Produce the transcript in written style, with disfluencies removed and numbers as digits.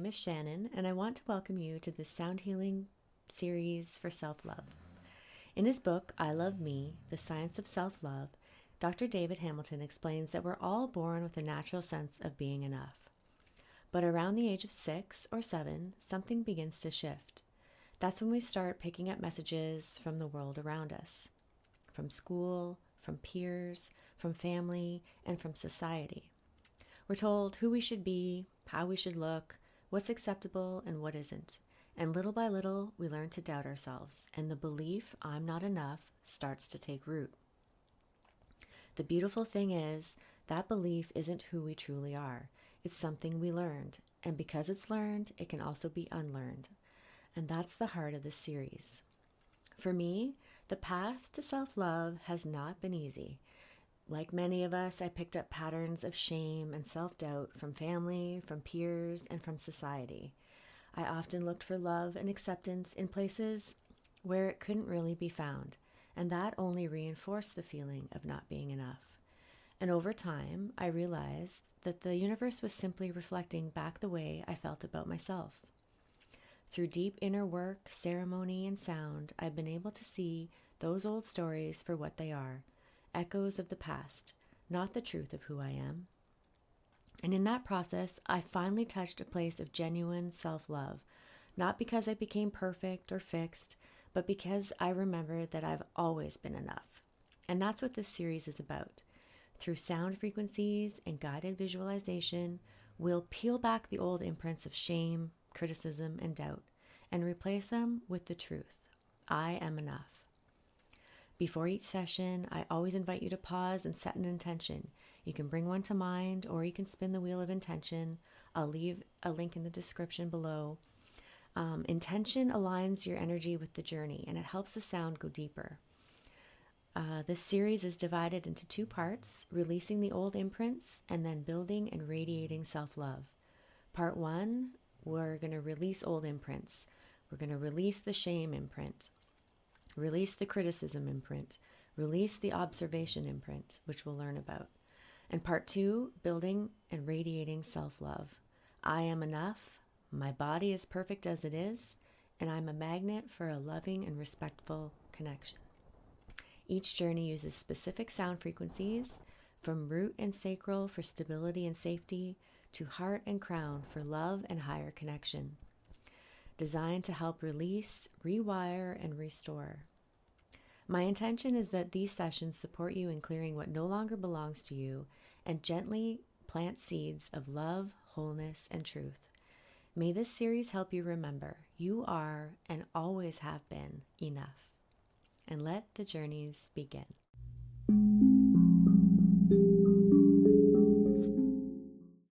is Shannon, and I want to welcome you to this sound healing series for self-love. In his book, I Love Me, The Science of Self-Love, Dr. David Hamilton explains that we're all born with a natural sense of being enough. But around the age of 6 or 7, something begins to shift. That's when we start picking up messages from the world around us, from school, from peers, from family, and from society. We're told who we should be, how we should look, what's acceptable and what isn't. And little by little, we learn to doubt ourselves, and the belief I'm not enough starts to take root. The beautiful thing is, that belief isn't who we truly are. It's something we learned, and because it's learned, it can also be unlearned. And that's the heart of this series. For me, the path to self-love has not been easy. Like many of us, I picked up patterns of shame and self-doubt from family, from peers, and from society. I often looked for love and acceptance in places where it couldn't really be found, and that only reinforced the feeling of not being enough. And over time, I realized that the universe was simply reflecting back the way I felt about myself. Through deep inner work, ceremony, and sound, I've been able to see those old stories for what they are, echoes of the past, not the truth of who I am. And in that process, I finally touched a place of genuine self-love, not because I became perfect or fixed, but because I remembered that I've always been enough. And that's what this series is about. Through sound frequencies and guided visualization, we'll peel back the old imprints of shame, criticism, and doubt, and replace them with the truth. I am enough. Before each session, I always invite you to pause and set an intention. You can bring one to mind, or you can spin the wheel of intention. I'll leave a link in the description below. Intention aligns your energy with the journey, and it helps the sound go deeper. This series is divided into 2 parts, releasing the old imprints and then building and radiating self-love. Part 1, we're going to release old imprints. We're going to release the shame imprint, release the criticism imprint, release the observation imprint, which we'll learn about. And part 2, building and radiating self-love. I am enough, my body is perfect as it is, and I'm a magnet for a loving and respectful connection. Each journey uses specific sound frequencies, from root and sacral for stability and safety, to heart and crown for love and higher connection. Designed to help release, rewire, and restore. My intention is that these sessions support you in clearing what no longer belongs to you and gently plant seeds of love, wholeness, and truth. May this series help you remember you are and always have been enough. And let the journeys begin.